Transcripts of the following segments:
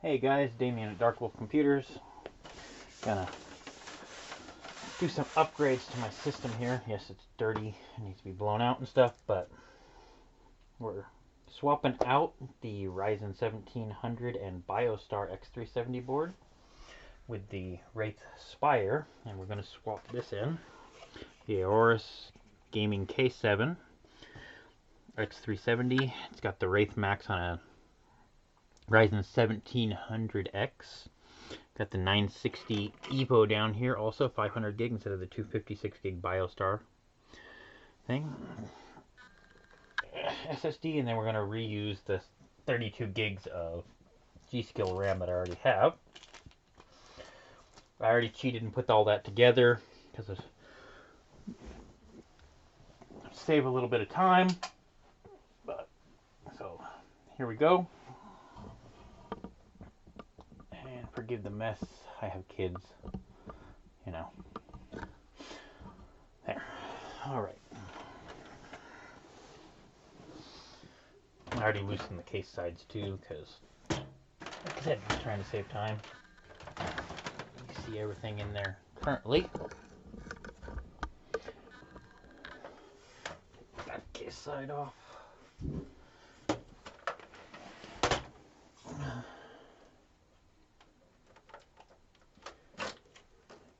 Hey guys, Damien at Dark Wolf Computers. Gonna do some upgrades to my system here. Yes, it's dirty, it needs to be blown out and stuff, but we're swapping out the Ryzen 1700 and BioStar X370 board with the Wraith Spire, and we're gonna swap this in. The Aorus Gaming K7 X370. It's got the Wraith Max on a Ryzen 1700X. Got the 960 EVO down here, also 500 gig instead of the 256 gig BioStar thing. SSD, and then we're going to reuse the 32 gigs of Gskill RAM that I already have. I already cheated and put all that together because of save a little bit of time. But so here we go. And forgive the mess. I have kids, you know. There. All right. I already loosened the case sides too because, like I said, I'm trying to save time. You see everything in there currently. Take that case side off.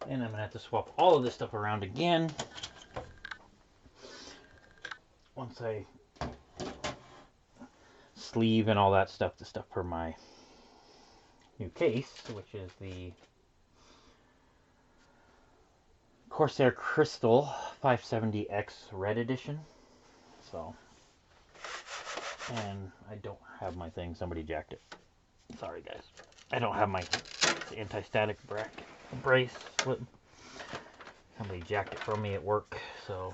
And I'm going to have to swap all of this stuff around again once I sleeve and all that stuff, the stuff for my new case, which is the Corsair Crystal 570X Red Edition. So, and I don't have my thing. Somebody jacked it. Sorry, guys. I don't have my anti-static bracelet. Somebody jacked it from me at work, so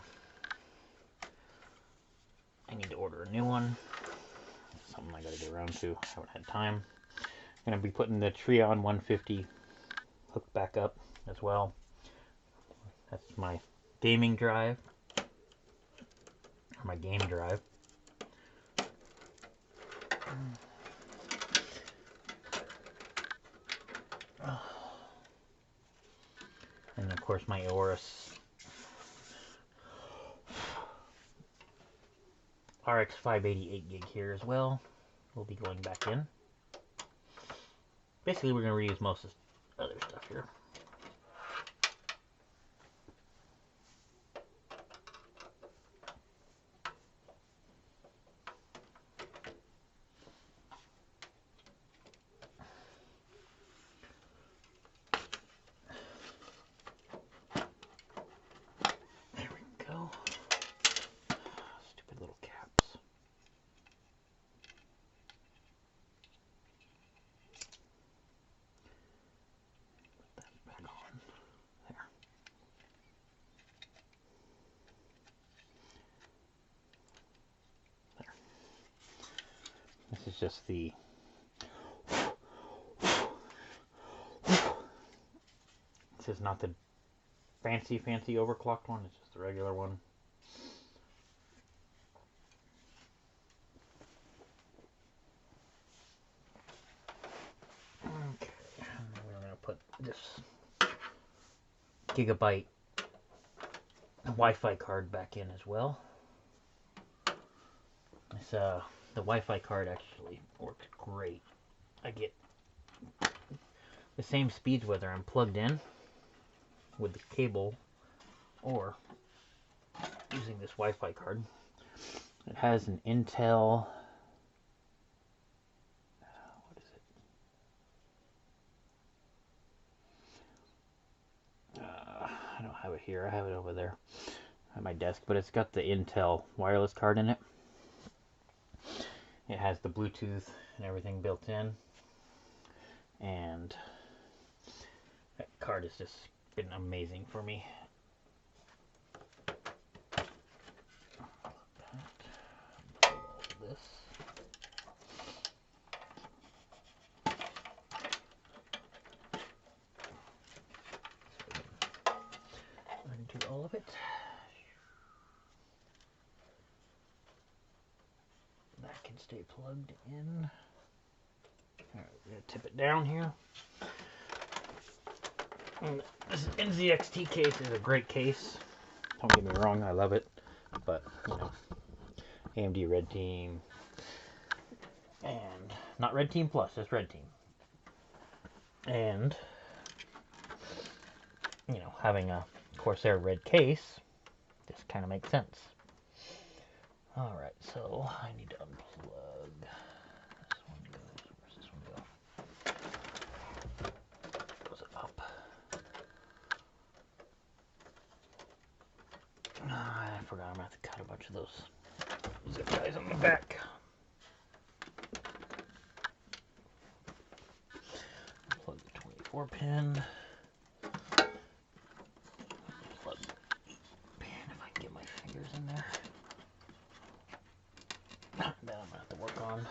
I need to order a new one. Something I gotta get around to. I haven't had time. I'm gonna be putting the Trion 150 hook back up as well. That's my gaming drive, or my game drive. And of course my Aorus RX 588 gig here as well. We'll be going back in. Basically, we're going to reuse most of the other stuff here. There we go. Stupid little caps. Put that back on. There. There. This is just the this is not the fancy overclocked one, it's just the regular one. Okay, and then we're going to put this gigabyte Wi-Fi card back in as well. This, the Wi-Fi card actually works great. I get the same speeds whether I'm plugged in with the cable or using this Wi-Fi card. It has an Intel, what is it? I don't have it here. I have it over there at my desk, but it's got the Intel wireless card in it. It has the Bluetooth and everything built in, and that card has just been amazing for me. This. Undo all of it. That can stay plugged in. Alright, we gotta tip it down here. And this NZXT case is a great case. Don't get me wrong, I love it. But, you know, AMD Red Team. And not Red Team Plus, just Red Team. And, you know, having a Corsair red case just kind of makes sense. Alright, so I need to unplug. This one goes, where's this one go? Goes up. I forgot I'm going to have to cut a bunch of those zip ties on the back. Plug the 24 pin. Plug the pin if I can get my fingers in there. Then I'm going to have to work on,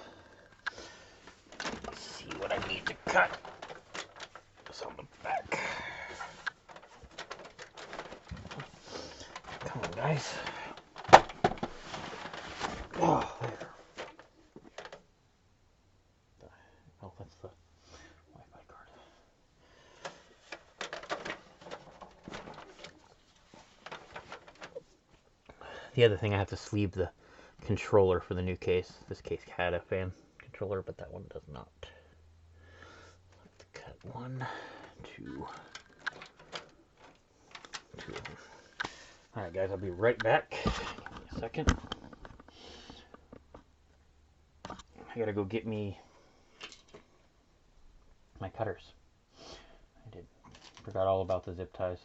see what I need to cut. It's on the back. Come on, guys. Oh, there. Oh, that's the Wi-Fi card. The other thing, I have to sleeve the controller for the new case. This case had a fan controller, but that one does not. Have to cut 1, 2 of them. Alright guys, I'll be right back. Give me a second. I gotta go get me my cutters. I forgot all about the zip ties.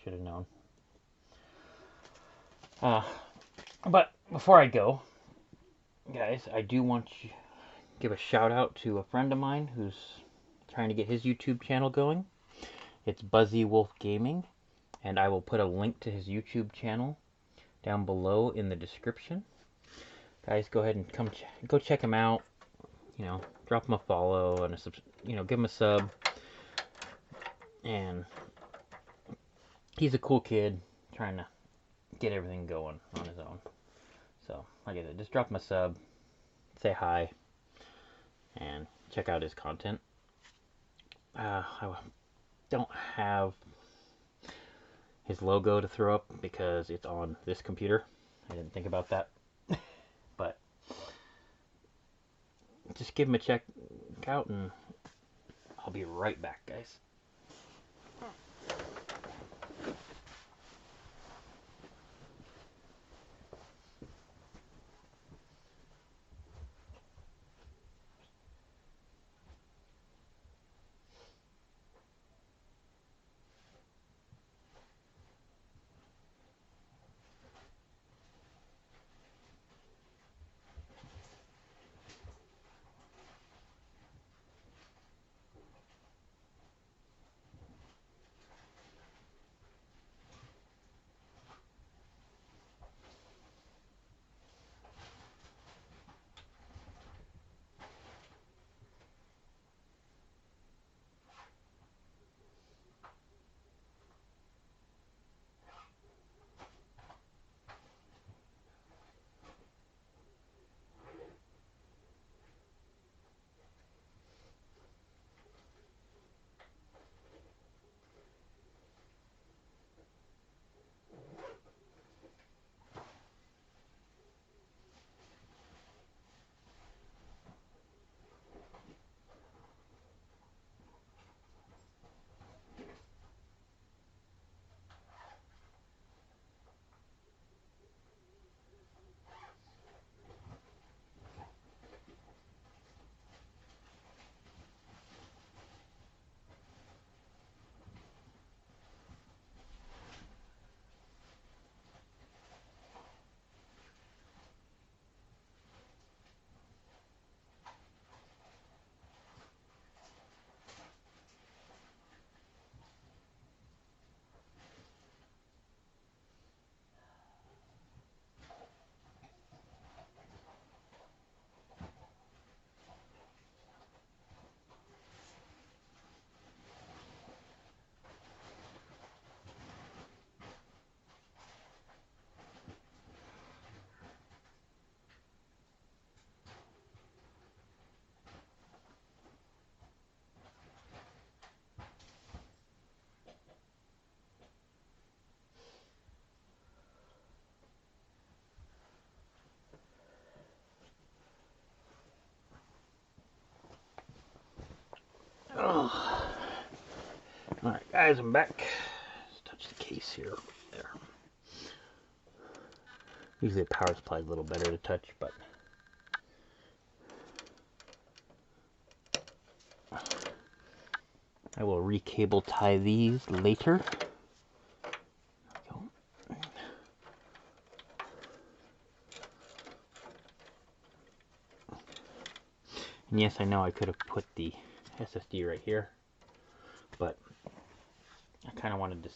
Should have known. But before I go, guys, I do want to give a shout out to a friend of mine who's trying to get his YouTube channel going. It's Buzzy Wolf Gaming, and I will put a link to his YouTube channel down below in the description. Guys, go ahead and go check him out. You know, drop him a follow and give him a sub. And he's a cool kid trying to get everything going on his own. So, like I said, just drop him a sub, say hi, and check out his content. I don't have his logo to throw up because it's on this computer. I didn't think about that. But just give him a check out, and I'll be right back, guys. Alright guys, I'm back. Let's touch the case here. There. Usually the power supply is a little better to touch, but I will recable tie these later. And yes, I know I could have put the SSD right here, but I kind of wanted to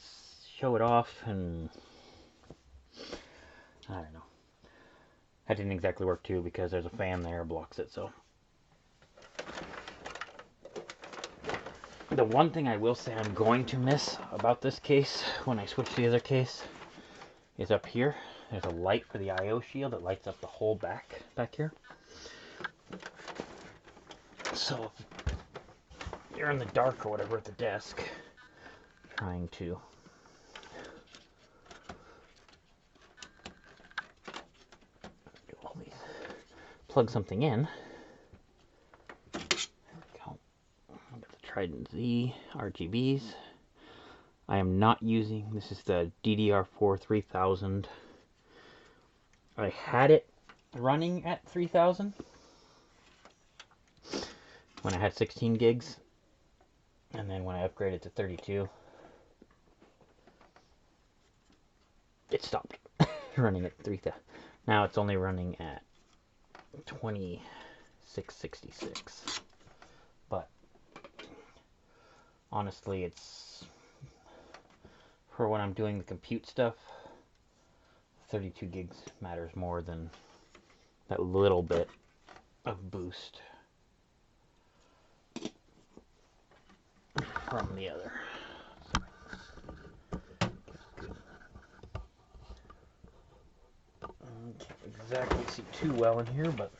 show it off, and I don't know. That didn't exactly work too because there's a fan there blocks it. So the one thing I will say I'm going to miss about this case when I switch to the other case is up here. There's a light for the I/O shield that lights up the whole back here. So if you're in the dark or whatever at the desk trying to do all these, plug something in. There we go. I've got the Trident Z RGBs. I am not using, this is the DDR4 3000. I had it running at 3000 when I had 16 gigs, and then when I upgraded to 32, it stopped running at 3000. Now it's only running at 2666, but honestly, it's for when I'm doing the compute stuff, 32 gigs matters more than that little bit of boost from the other. Can't exactly see too well in here, but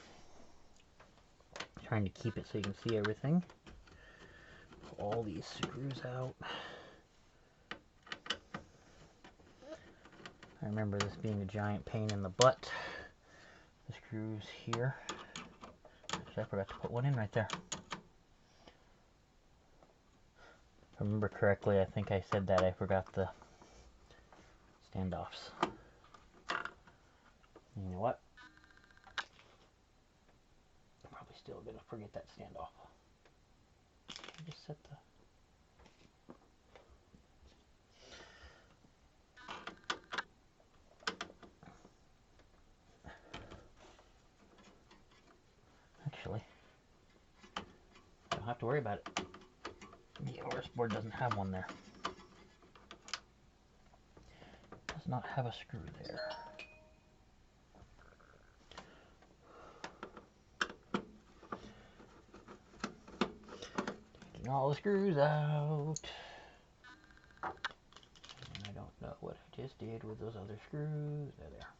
trying to keep it so you can see everything. Pull all these screws out. I remember this being a giant pain in the butt. The screws here. Actually, I forgot to put one in right there. If I remember correctly, I think I said that I forgot the standoffs. You know what? I'm probably still gonna forget that standoff. I just set the... Actually, I don't have to worry about it. The Aorus board doesn't have one there. Does not have a screw there. Taking all the screws out. And I don't know what I just did with those other screws. There they are.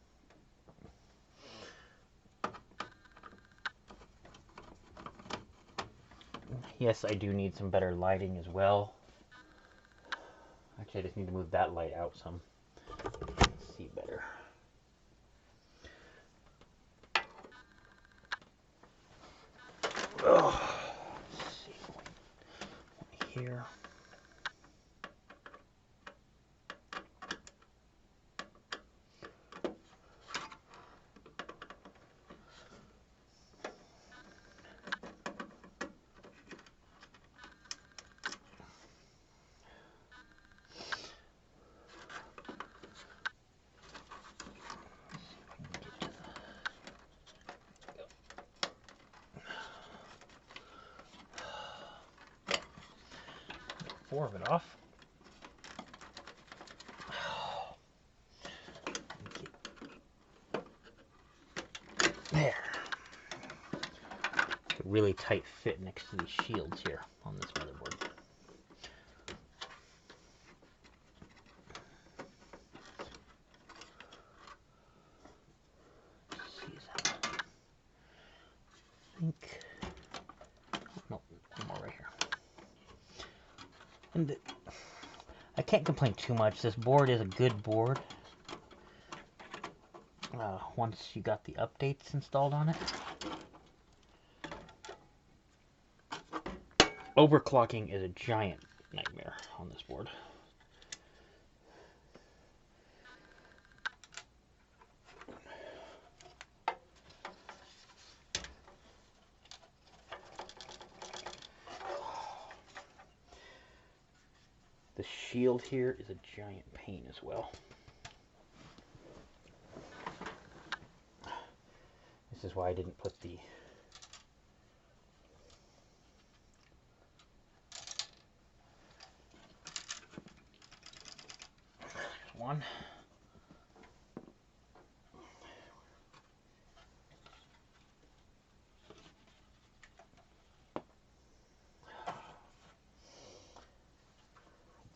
Yes, I do need some better lighting as well. Actually, I just need to move that light out some. See better. Oh, let's see. Here. Four of it off. There. A really tight fit next to these shields here on this motherboard. I think. No, one more right here. And I can't complain too much. This board is a good board. Once you got the updates installed on it. Overclocking is a giant nightmare on this board. The shield here is a giant pain as well. This is why I didn't put the one.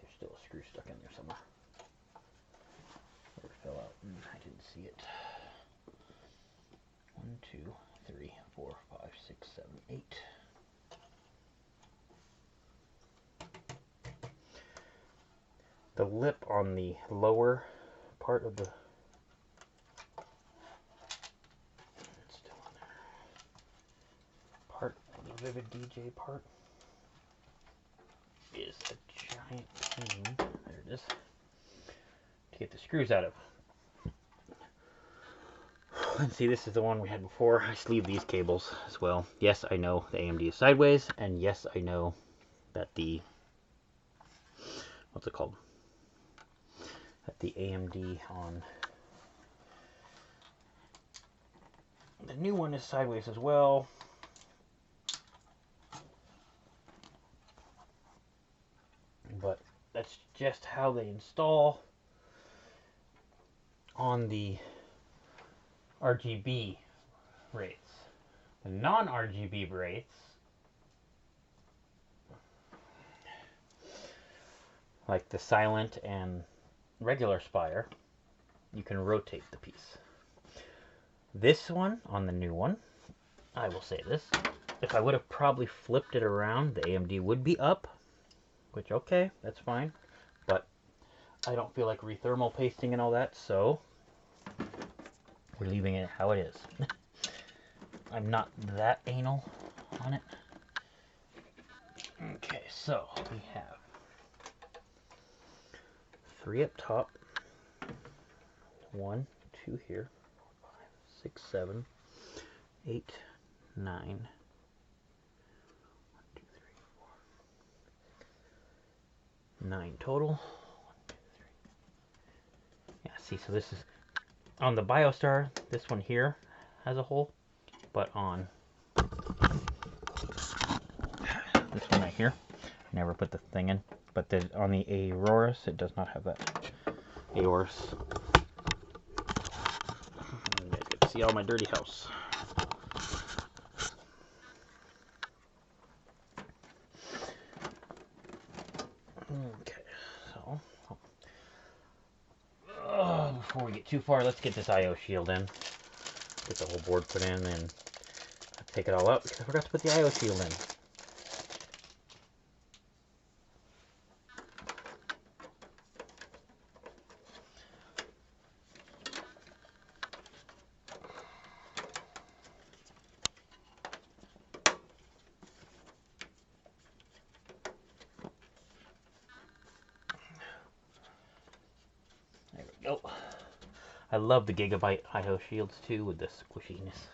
There's still a screw stuck in there somewhere. Or it fell out and I didn't see it. 1, 2, 3, 4, 5, 6, 7, 8. The lip on the lower part of the still on there. Part of the Vivid DJ part is a giant pain. There it is. To get the screws out of. And see, this is the one we had before. I sleeve these cables as well. Yes, I know the AMD is sideways, and yes, I know that the what's it called? That the AMD on the new one is sideways as well. But that's just how they install on the RGB Wraiths. The non-RGB Wraiths, like the Silent and regular Spire, you can rotate the piece. This one, on the new one, I will say this, if I would have probably flipped it around, the AMD would be up, which, okay, that's fine, but I don't feel like rethermal pasting and all that, so we're leaving it how it is. I'm not that anal on it. Okay, so we have 3 up top, 1, 2 here, 4, 5, 6, 7, 8, 9, 1, 2, 3, 4, 9 total. 1, 2, 3. Yeah, see, so this is on the BioStar. This one here has a hole, but on this one right here, I never put the thing in. But on the Aorus, it does not have that. Aorus. You guys get to see all my dirty house. Okay, so before we get too far, let's get this IO shield in. Get the whole board put in and take it all out because I forgot to put the IO shield in. There we go. I love the Gigabyte IO shields too with the squishiness.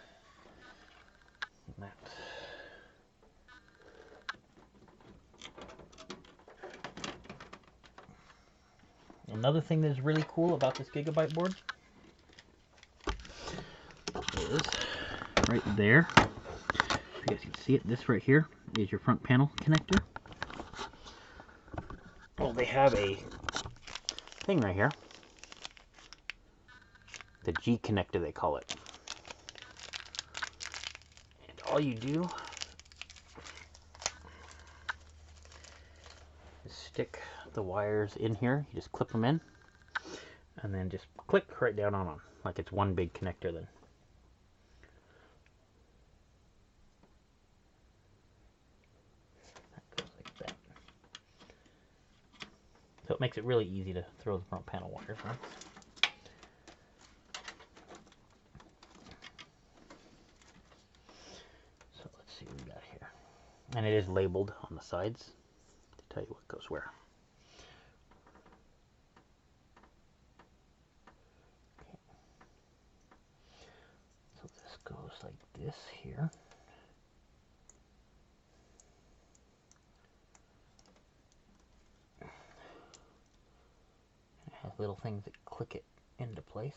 And that. Another thing that's really cool about this Gigabyte board is right there. If you guys can see it, this right here is your front panel connector. Well, they have a thing right here. The G connector, they call it. And all you do is stick the wires in here. You just clip them in and then just click right down on them like it's one big connector then. That goes like that. So it makes it really easy to throw the front panel wires on. So let's see what we got here. And it is labeled on the sides. tell you what goes where. Okay. So this goes like this here. It has little things that click it into place.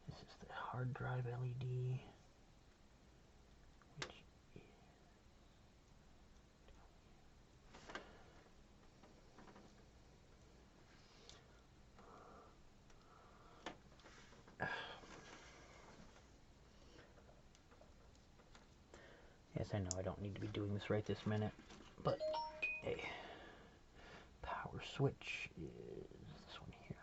This is the hard drive LED. Yes, I know I don't need to be doing this right this minute, but hey, power switch is this one here.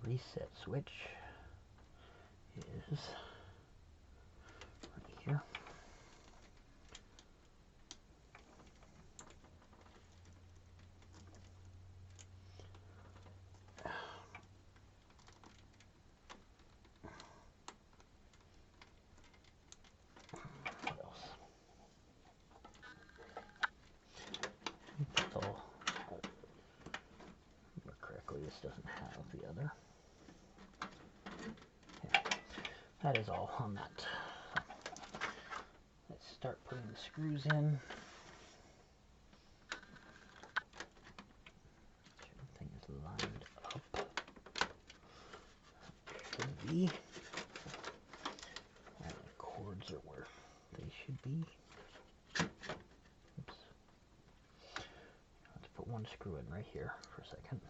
Reset switch is right here. This doesn't have the other. Yeah, that is all on that. Let's start putting the screws in. Everything is lined up. Should be. And the cords are where they should be. Oops. Let's put one screw in right here for a second.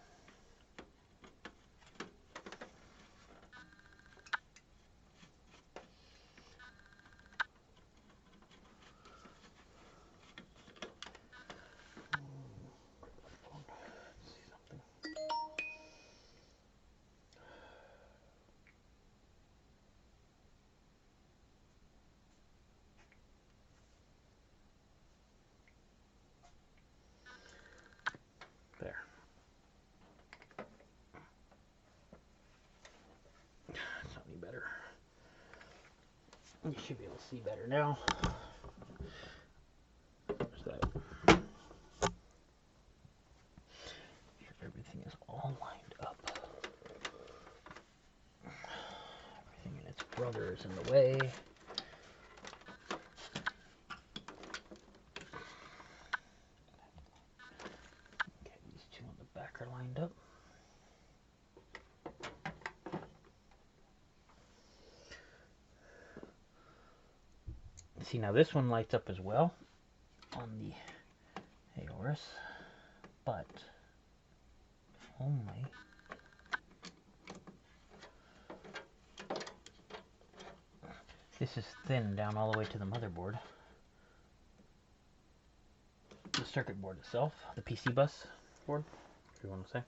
There. That's not any better. You should be able to see better now. There's that. Sure everything is all lined up. Everything and its brother is in the way. Okay, these two on the back are lined up. See, now this one lights up as well on the Aorus, but only this is thin down all the way to the motherboard. The circuit board itself, the PC bus board, if you want to say.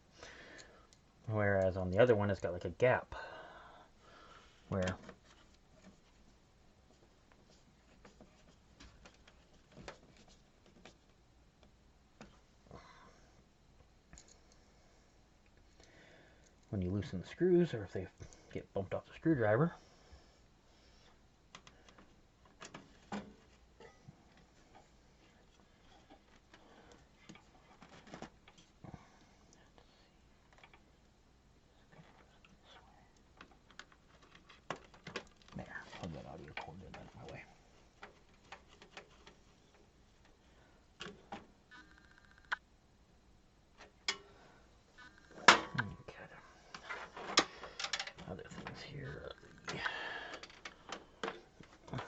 Whereas on the other one, it's got like a gap where when you loosen the screws, or if they get bumped off the screwdriver, there, plug that audio cord in, out of my way. Okay. Other things here.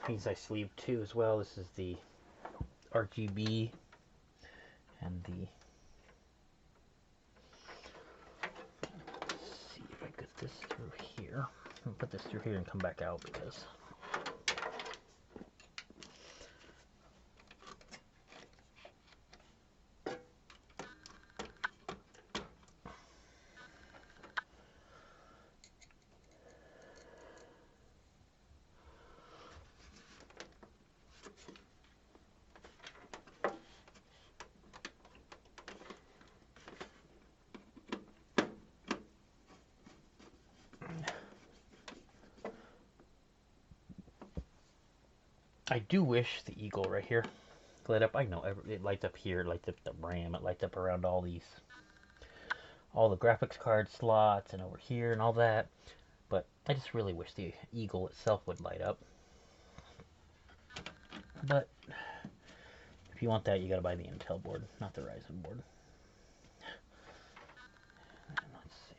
These I sleeved too as well. This is the RGB and the. Let's see if I get this through here. I'll put this through here and come back out because. I do wish the eagle right here lit up. I know it lights up here, it lights up the RAM, it lights up around all the graphics card slots and over here and all that. But I just really wish the eagle itself would light up. But if you want that, you gotta buy the Intel board, not the Ryzen board. And let's see.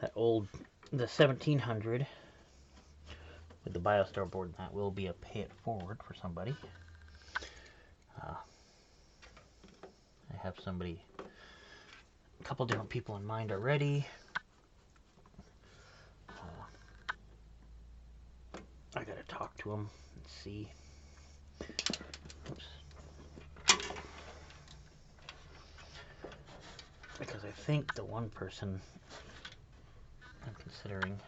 That old, the 1700 with the BioStar board, that will be a pay it forward for somebody. I have somebody, a couple different people in mind already. I gotta talk to them and see. Oops. Because I think the one person I'm considering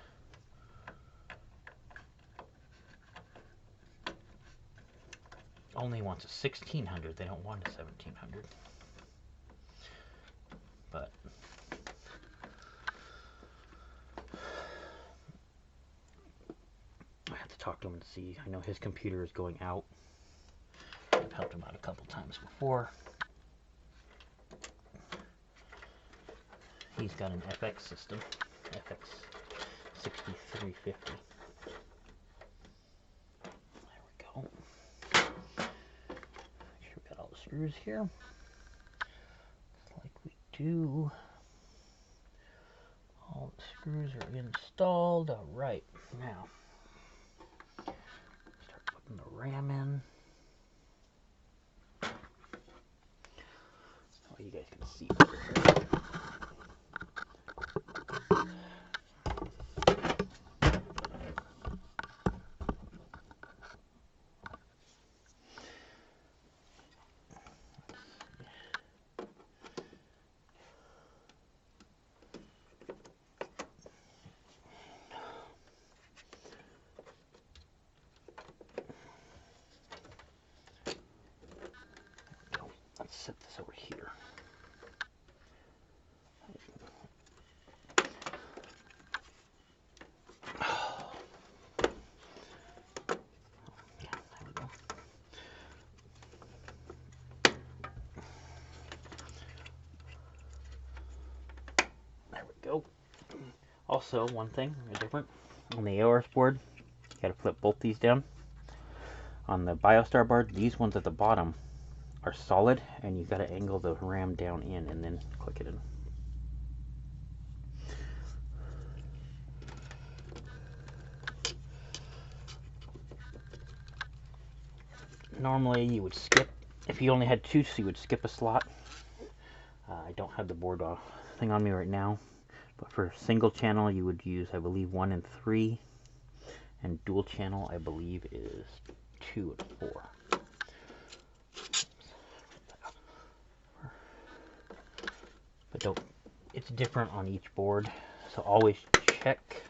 only wants a 1600. They don't want a 1700. But I have to talk to him and see. I know his computer is going out. I've helped him out a couple times before. He's got an FX system, FX 6350. There we go. Make sure we got all the screws here. Looks like we do. All the screws are installed. All right, now start putting the RAM in. Oh, you guys can see better here. Let's set this over here. There we go. Also, one thing different on the Aorus board, you gotta flip both these down. On the BioStar board, these ones at the bottom are solid, and you gotta angle the RAM down in and then click it in. Normally you would skip, if you only had two, so you would skip a slot. I don't have the board thing on me right now, but for single channel you would use, I believe, 1 and 3, and dual channel I believe is 2 and 4. But don't, it's different on each board, so always check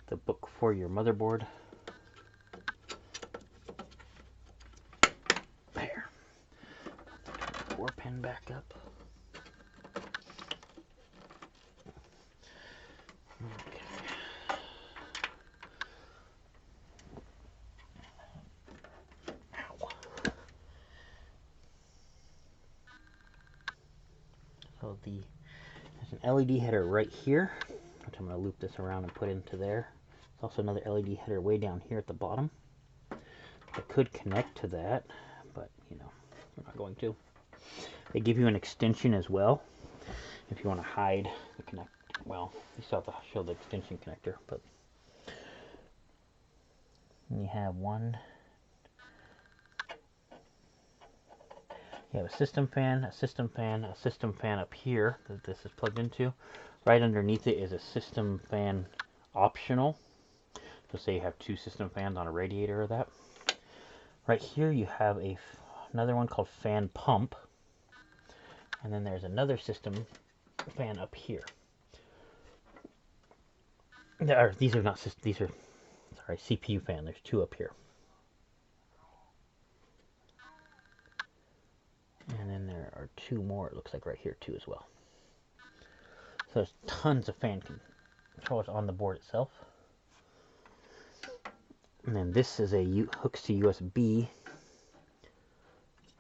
the book for your motherboard. There. 4-pin back up. Okay. Ow. So there's an LED header right here, which I'm going to loop this around and put into there. There's also another LED header way down here at the bottom. I could connect to that, but you know, we're not going to. They give you an extension as well if you want to hide the connect. Well, you still have to show the extension connector, but you have one. You have a system fan, a system fan, a system fan up here that this is plugged into. Right underneath it is a system fan optional. So say you have 2 system fans on a radiator or that. Right here you have another one called fan pump. And then there's another system fan up here. These are not, these are, sorry, CPU fan. There's 2 up here. And then there are 2 more, it looks like, right here too as well. So there's tons of fan controllers on the board itself. And then this is a hooks to USB,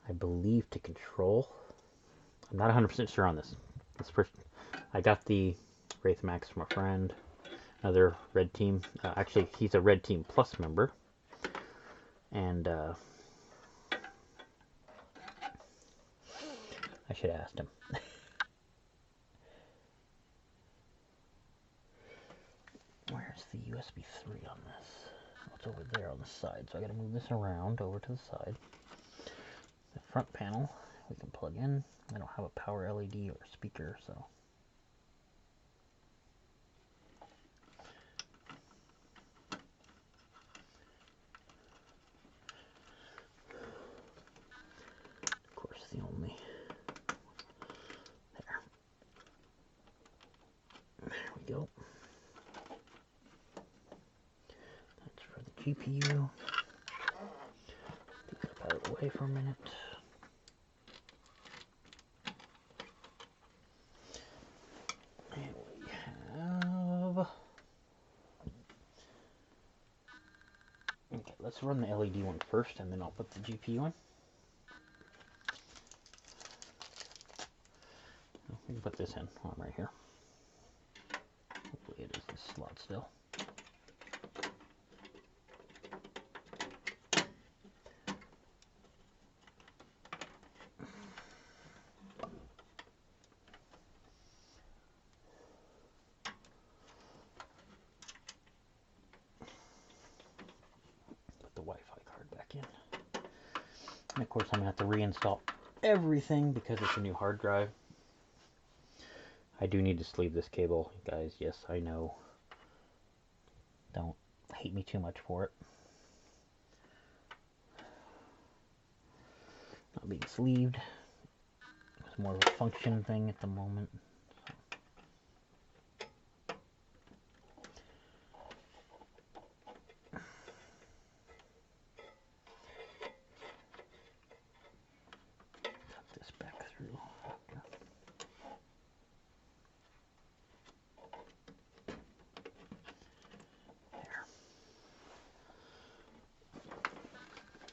I believe, to control. I'm not 100% sure on this. I got the Wraith Max from a friend, another Red Team. Actually, he's a Red Team Plus member. And I should have asked him. Where's the USB 3 on this? Oh, it's over there on the side, so I gotta move this around over to the side. The front panel we can plug in. I don't have a power LED or speaker, so. Of course, the only. There we go. That's for the GPU. Put that out of the way for a minute. And we have. Okay, let's run the LED one first, and then I'll put the GPU in. We can put this in while I'm right here. Hopefully it is this slot still. Put the Wi-Fi card back in. And of course I'm going to have to reinstall everything because it's a new hard drive. I do need to sleeve this cable, guys. Yes, I know. Don't hate me too much for it. Not being sleeved. It's more of a function thing at the moment. Tuck this back through.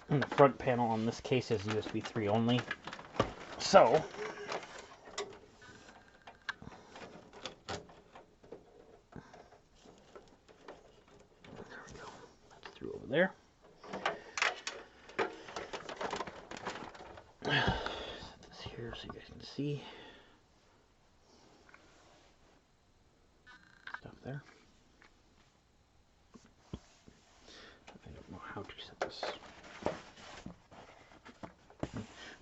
And the front panel on this case is USB 3 only. So, there we go. That's through over there. Set this here so you guys can see. Stuff there. I don't know how to set this.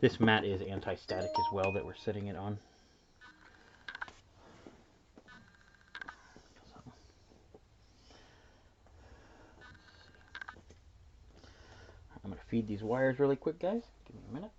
This mat is anti-static as well that we're setting it on. So, I'm going to feed these wires really quick, guys. Give me a minute.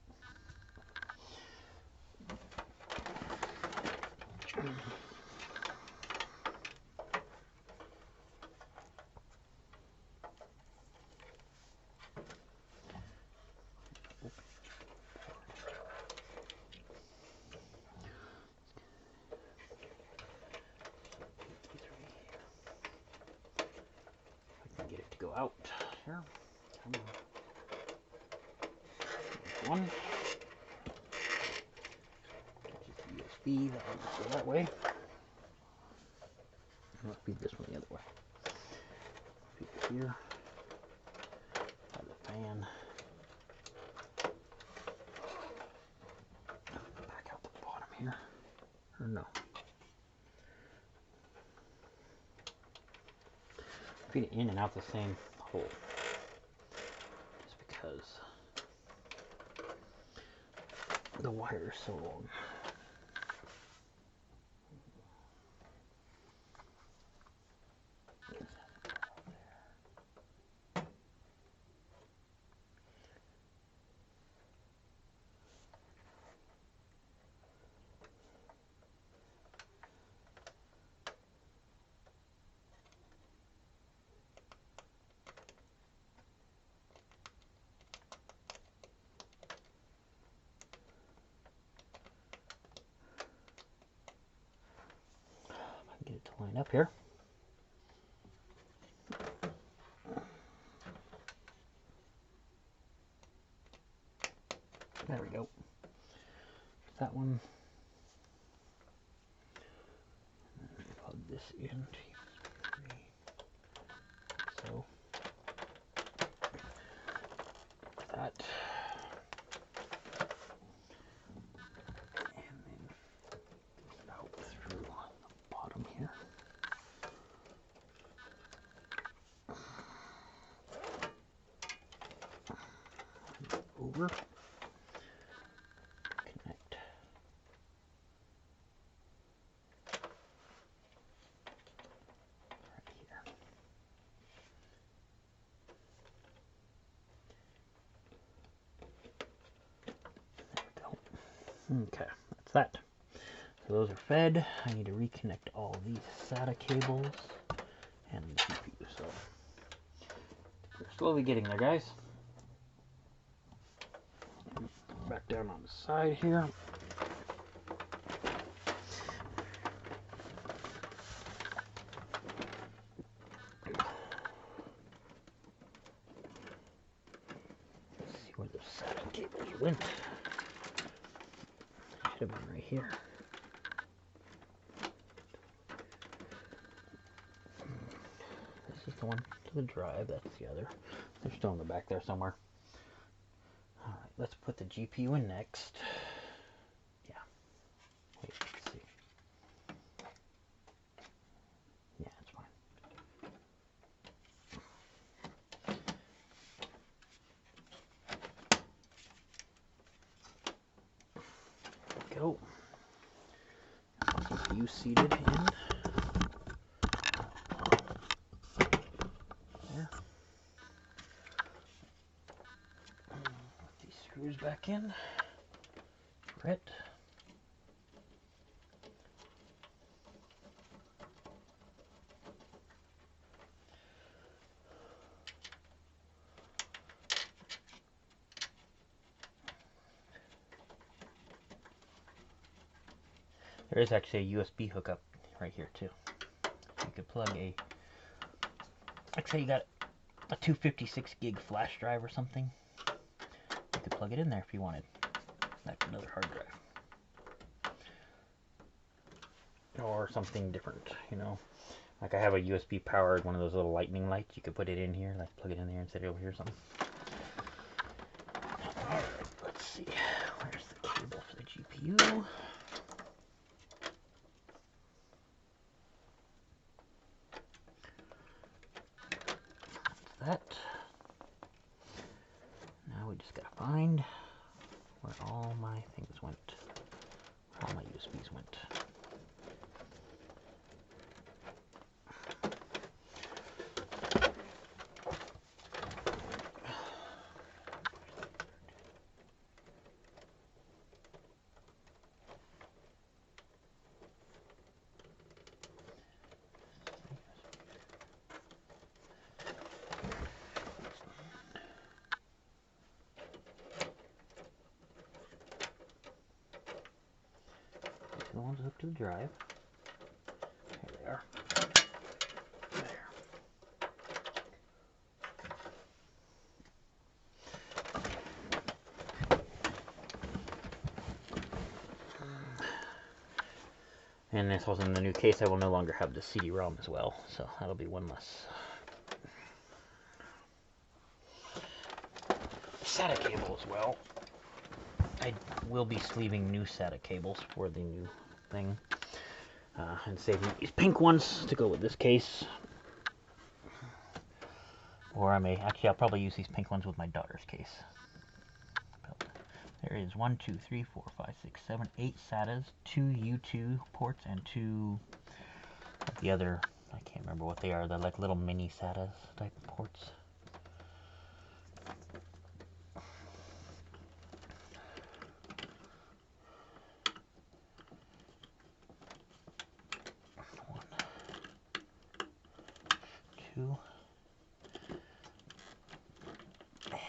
Go out here. One. USB, that one go that way. I'll feed this one the other way. Feed it here. By the fan. Back out the bottom here. Or no. Feed it in and out the same hole. Just because the wire is so long. line up here. There we go. That one. Plug this in. So that. And then out through the bottom here. Over. Connect. Right here. There we go. Okay, that's that. So those are fed. I need to reconnect all these SATA cables and the GPU. So we're slowly getting there, guys. Back down on the side here. Let's see where the SATA cables went. Should have been right here. This is the one to the drive, that's the other. They're still in the back there somewhere. Alright, let's put the GPU in next. Yeah. Wait, let's see. Yeah, it's fine. There we go. GPU seated in. There. Put these screws back in. Right. There is actually a USB hookup right here too. You could plug a, like say you got a 256 gig flash drive or something. You could plug it in there if you wanted. Like another hard drive. Or something different, you know. Like I have a USB powered one of those little lightning lights. You could put it in here, like plug it in there and set it over here or something. Alright, let's see. Where's the cable for the GPU? That. Now we just gotta find where all my things went, where all my USBs went. The ones hooked to the drive. Here they are. There. And this was in the new case. I will no longer have the CD-ROM as well, so that'll be one less. SATA cable as well. I will be sleeving new SATA cables for the new thing, and saving these pink ones to go with this case. Or I may, actually I'll probably use these pink ones with my daughter's case. There is 1, 2, 3, 4, 5, 6, 7, 8 SATAs, 2 U2 ports, and 2 the other, I can't remember what they are, they're like little mini SATAs type ports. Two,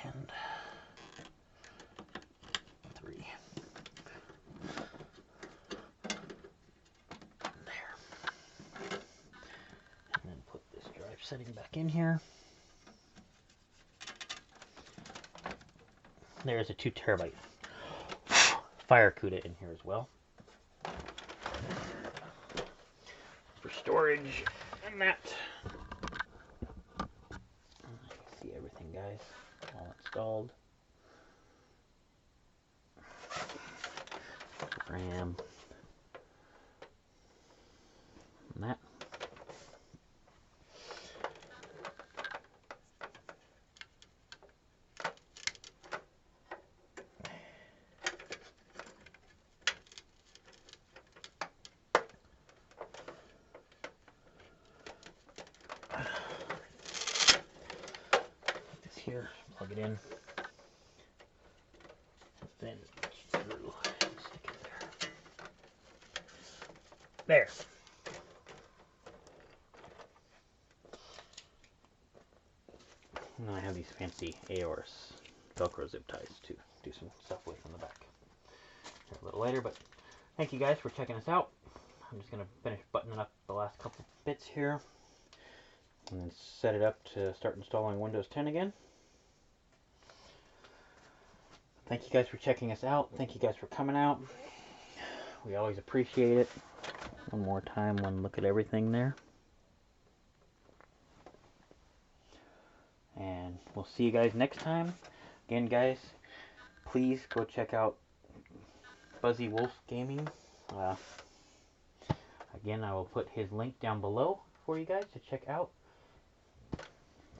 and 3. There. setting back in here. There's a 2 terabyte fire CUDA in here as well. For storage and that. See everything, guys, all installed. RAM and that. This here, plug it in, then screw, stick it there. There. And I have these fancy Aorus Velcro zip ties to do some stuff with on the back. A little later, but thank you guys for checking us out. I'm just going to finish buttoning up the last couple bits here and then set it up to start installing Windows 10 again. Thank you guys for checking us out. Thank you guys for coming out. We always appreciate it. One more time, one look at everything there. And we'll see you guys next time. Again, guys, please go check out Buzzy Wolf Gaming. Again, I will put his link down below for you guys to check out.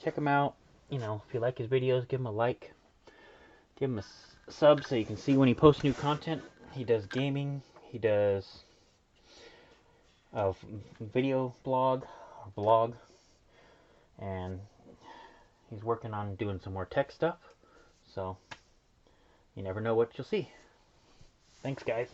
Check him out. You know, if you like his videos, give him a like. Give him a sub so you can see when he posts new content. He does gaming. He does a video blog, and he's working on doing some more tech stuff. So you never know what you'll see. Thanks, guys.